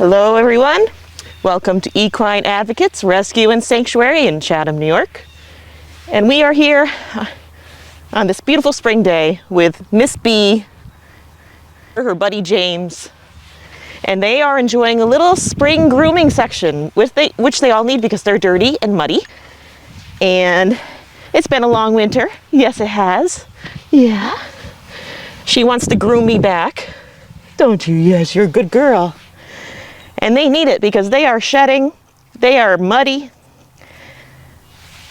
Hello everyone, welcome to Equine Advocates Rescue and Sanctuary in Chatham, New York. And we are here on this beautiful spring day with Miss B, her buddy James, and they are enjoying a little spring grooming section, which they all need because they're dirty and muddy. And it's been a long winter. Yes, it has. Yeah. She wants to groom me back. Don't you? Yes, you're a good girl. And they need it because they are shedding, they are muddy,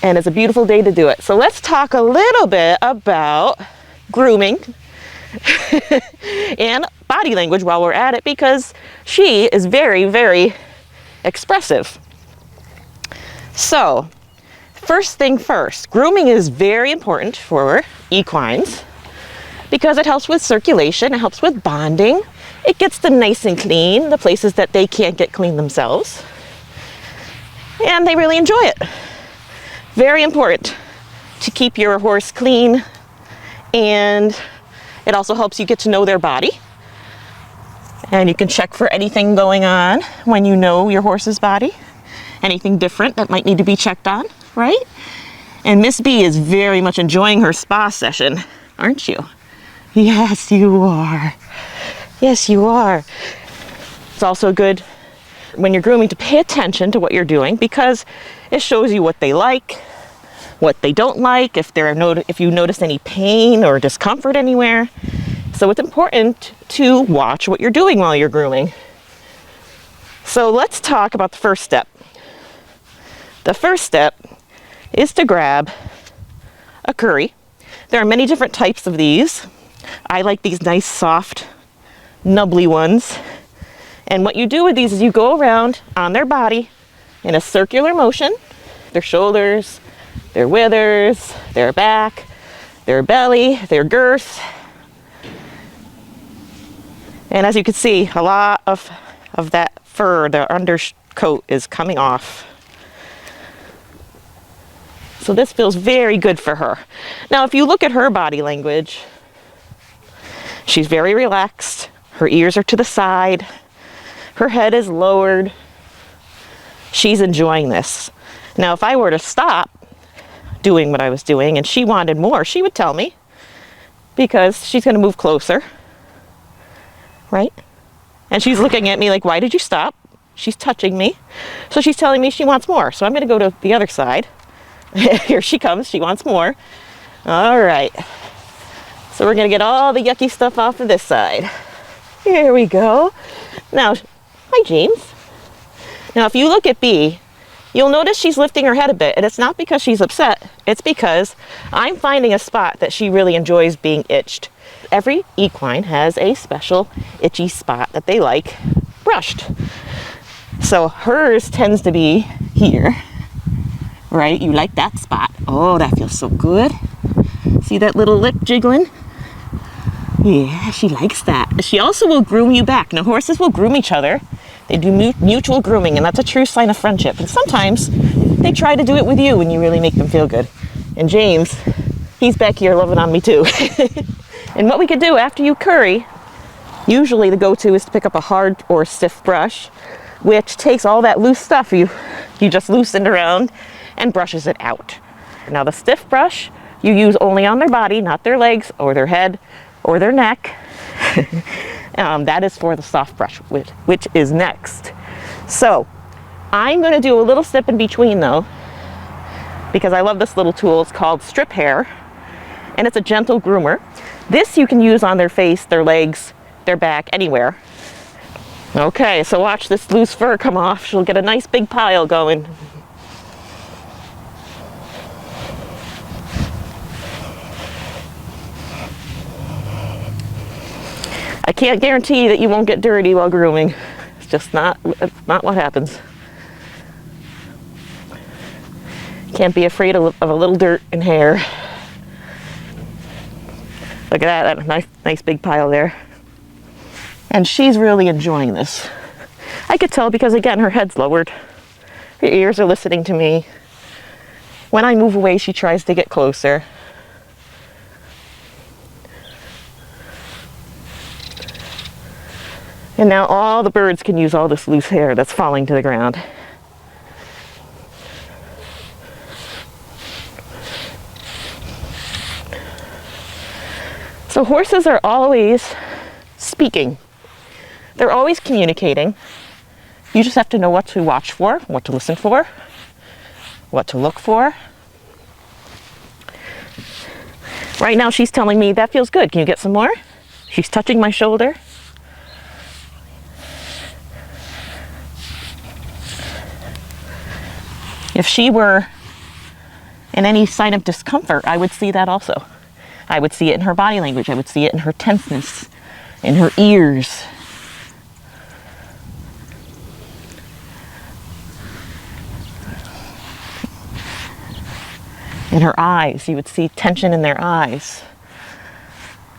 and it's a beautiful day to do it. So let's talk a little bit about grooming and body language while we're at it, because she is very, very expressive. So, first thing first, grooming is very important for equines because it helps with circulation, it helps with bonding. It gets them nice and clean, the places that they can't get clean themselves. And they really enjoy it. Very important to keep your horse clean, and it also helps you get to know their body. And you can check for anything going on when you know your horse's body. Anything different that might need to be checked on, right? And Miss B is very much enjoying her spa session, aren't you? Yes, you are. Yes, you are. It's also good when you're grooming to pay attention to what you're doing, because it shows you what they like, what they don't like, if you notice any pain or discomfort anywhere. So it's important to watch what you're doing while you're grooming. So let's talk about the first step. The first step is to grab a curry. There are many different types of these. I like these nice, soft, nubbly ones. And what you do with these is you go around on their body in a circular motion, their shoulders, their withers, their back, their belly, their girth. And as you can see, a lot of that fur, the undercoat, is coming off. So this feels very good for her. Now, if you look at her body language, she's very relaxed. Her ears are to the side. Her head is lowered. She's enjoying this. Now, if I were to stop doing what I was doing and she wanted more, she would tell me, because she's going to move closer, right? And she's looking at me like, why did you stop? She's touching me. So she's telling me she wants more. So I'm going to go to the other side. Here she comes. She wants more. All right. So we're going to get all the yucky stuff off of this side. Here we go. Now, hi James. Now if you look at B, you'll notice she's lifting her head a bit, and it's not because she's upset, it's because I'm finding a spot that she really enjoys being itched. Every equine has a special itchy spot that they like brushed. So hers tends to be here, right? You like that spot. Oh, that feels so good. See that little lip jiggling? Yeah, she likes that. She also will groom you back. Now, horses will groom each other. They do mutual grooming, and that's a true sign of friendship. And sometimes they try to do it with you when you really make them feel good. And James, he's back here loving on me too. And what we could do after you curry, usually the go-to is to pick up a hard or stiff brush, which takes all that loose stuff you just loosened around and brushes it out. Now, the stiff brush you use only on their body, not their legs or their head or their neck. That is for the soft brush, which is next. So I'm going to do a little step in between though, because I love this little tool. It's called Strip Hair, and it's a gentle groomer. This you can use on their face, their legs, their back, anywhere. Okay, so watch this loose fur come off. She'll get a nice big pile going. I can't guarantee that you won't get dirty while grooming. It's just not what happens. Can't be afraid of a little dirt and hair. Look at that nice big pile there. And she's really enjoying this. I could tell because, again, her head's lowered. Her ears are listening to me. When I move away, she tries to get closer. And now all the birds can use all this loose hair that's falling to the ground. So horses are always speaking. They're always communicating. You just have to know what to watch for, what to listen for, what to look for. Right now she's telling me, that feels good. Can you get some more? She's touching my shoulder. If she were in any sign of discomfort, I would see that also. I would see it in her body language. I would see it in her tenseness, in her ears. In her eyes. You would see tension in their eyes.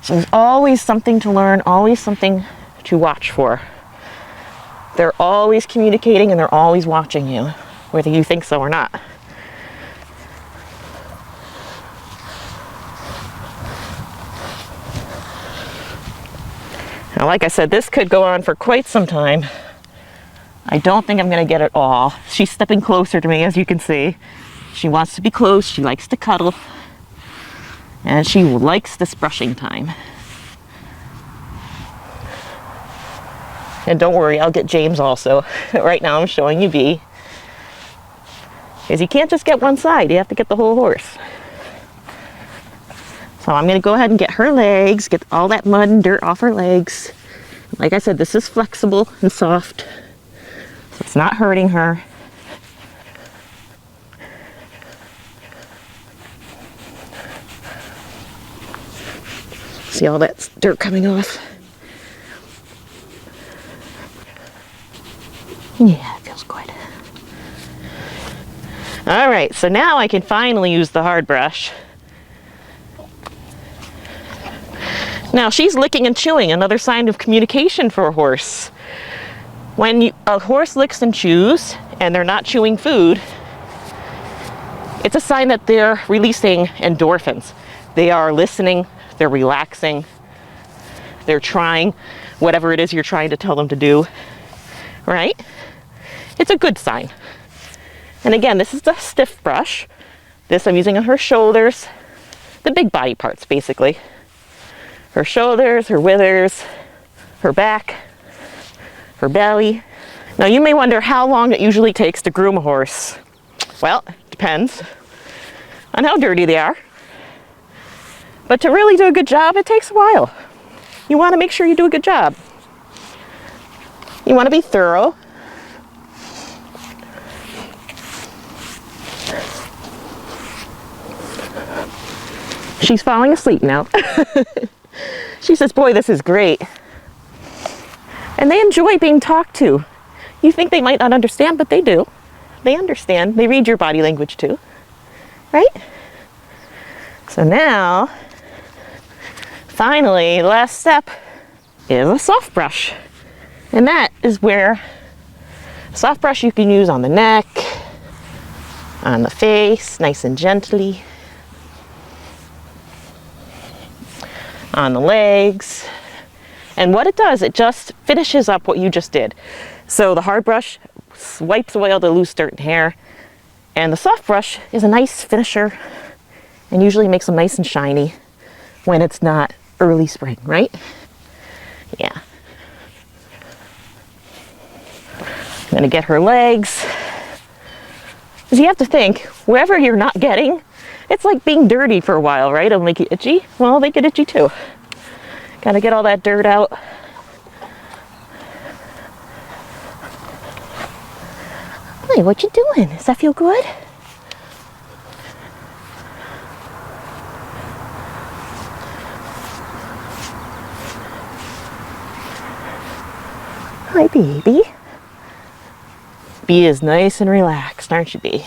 So there's always something to learn, always something to watch for. They're always communicating and they're always watching you, whether you think so or not. Now, like I said, this could go on for quite some time. I don't think I'm going to get it all. She's stepping closer to me, as you can see. She wants to be close. She likes to cuddle. And she likes this brushing time. And don't worry, I'll get James also. Right now I'm showing you B. Because you can't just get one side. You have to get the whole horse. So I'm going to go ahead and get her legs, get all that mud and dirt off her legs. Like I said, this is flexible and soft. So it's not hurting her. See all that dirt coming off? Yeah, it feels good. All right, so now I can finally use the hard brush. Now she's licking and chewing, another sign of communication for a horse. When a horse licks and chews and they're not chewing food, it's a sign that they're releasing endorphins. They are listening, they're relaxing, they're trying whatever it is you're trying to tell them to do, right? It's a good sign. And again, this is the stiff brush. This I'm using on her shoulders, the big body parts basically. Her shoulders, her withers, her back, her belly. Now you may wonder how long it usually takes to groom a horse. Well, it depends on how dirty they are. But to really do a good job, it takes a while. You want to make sure you do a good job. You want to be thorough. She's falling asleep now. She says, boy, this is great. And they enjoy being talked to. You think they might not understand, but they do. They understand. They read your body language too, right? So now, finally, the last step is a soft brush. And that is where soft brush you can use on the neck, on the face, nice and gently, on the legs. And what it does, it just finishes up what you just did. So the hard brush wipes away all the loose dirt and hair, and the soft brush is a nice finisher and usually makes them nice and shiny when it's not early spring, right? Yeah. I'm gonna get her legs. Because you have to think, wherever you're not getting, it's like being dirty for a while, right? It'll make you itchy. Well, they get itchy too. Gotta get all that dirt out. Hey, what you doing? Does that feel good? Hi, baby. Bee is nice and relaxed, aren't you, Bee?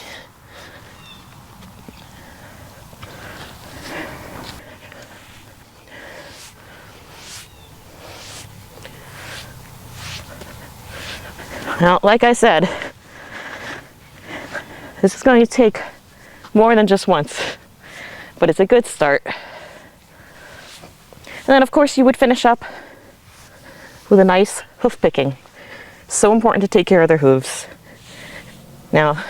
Now, like I said, this is going to take more than just once, but it's a good start. And then, of course, you would finish up with a nice hoof picking. So important to take care of their hooves. Now,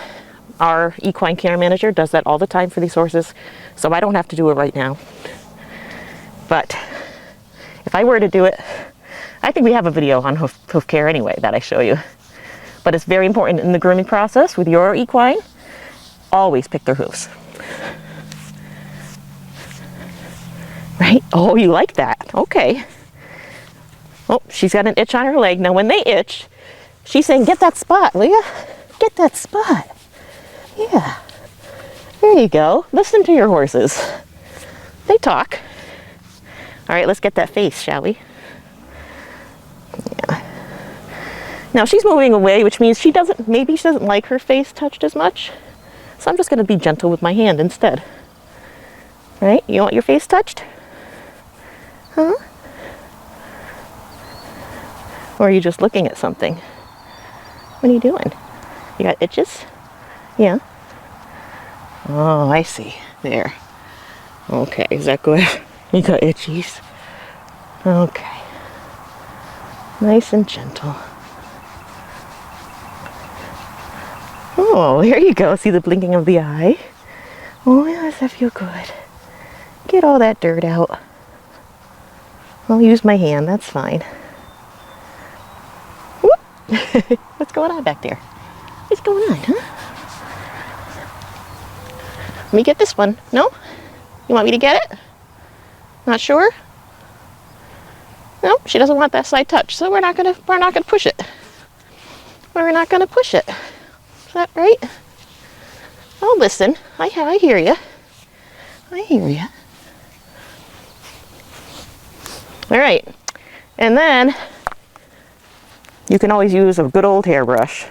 our equine care manager does that all the time for these horses, so I don't have to do it right now. But if I were to do it, I think we have a video on hoof care anyway that I show you. But it's very important in the grooming process with your equine. Always pick their hooves. Right? Oh, you like that. Okay. Oh, she's got an itch on her leg. Now, when they itch, she's saying, get that spot, will you? Get that spot. Yeah. There you go. Listen to your horses. They talk. All right, let's get that face, shall we? Yeah. Now, she's moving away, which means maybe she doesn't like her face touched as much. So I'm just going to be gentle with my hand instead. Right? You want your face touched? Huh? Or are you just looking at something? What are you doing? You got itches? Yeah. Oh, I see. There. Okay, is that good? You got itchies. Okay. Nice and gentle. Oh, there you go. See the blinking of the eye? Oh, yeah, does that feel good? Get all that dirt out. I'll use my hand, that's fine. Whoop. What's going on back there? What's going on, huh? Let me get this one. No? You want me to get it? Not sure? No, she doesn't want that side touch, so we're not gonna push it. We're not gonna push it. Is that right? Oh, listen. I hear you. I hear you. All right, and then you can always use a good old hairbrush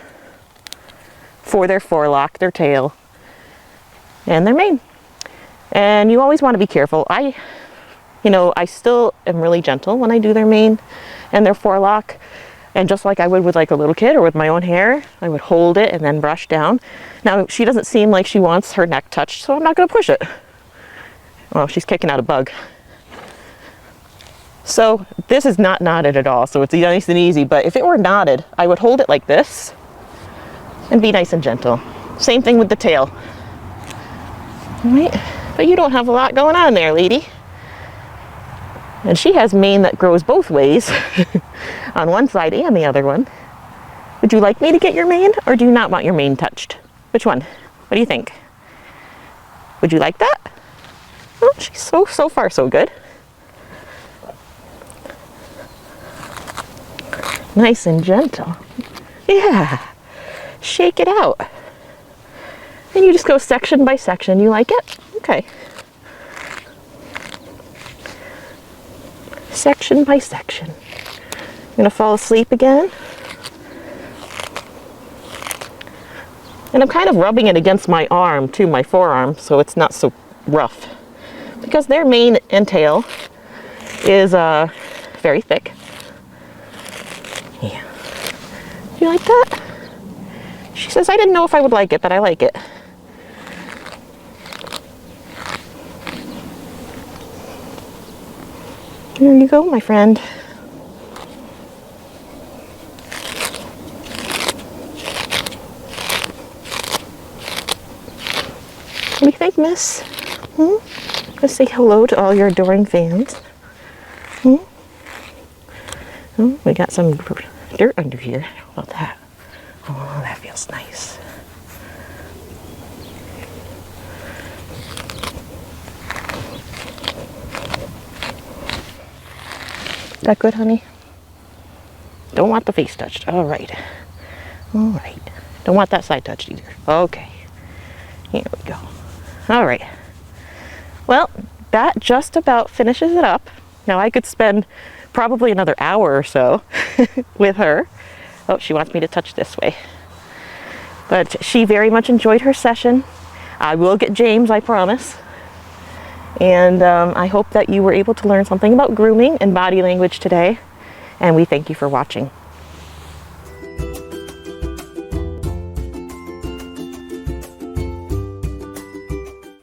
for their forelock, their tail, and their mane. And you always want to be careful. I still am really gentle when I do their mane and their forelock. And just like I would with like a little kid or with my own hair, I would hold it and then brush down. Now, she doesn't seem like she wants her neck touched, so I'm not going to push it. Oh, she's kicking out a bug. So this is not knotted at all, so it's nice and easy. But if it were knotted, I would hold it like this and be nice and gentle. Same thing with the tail. All right? But you don't have a lot going on there, lady. And she has mane that grows both ways on one side and the other one. Would you like me to get your mane, or do you not want your mane touched? Which one? What do you think? Would you like that? Oh, she's so far so good. Nice and gentle. Yeah. Shake it out. And you just go section by section. You like it? Okay. Section by section. I'm gonna fall asleep again. And I'm kind of rubbing it against my arm too, my forearm, so it's not so rough. Because their mane and tail is very thick. Yeah. Do you like that? She says, I didn't know if I would like it, but I like it. There you go, my friend. What do you think, miss? Let's say hello to all your adoring fans. Oh, we got some dirt under here. How about that? Oh, that feels nice. That good, honey? Don't want the face touched. All right. All right. Don't want that side touched either. Okay. Here we go. All right. Well, that just about finishes it up. Now I could spend probably another hour or so with her. Oh, she wants me to touch this way. But she very much enjoyed her session. I will get James, I promise. And I hope that you were able to learn something about grooming and body language today. And we thank you for watching.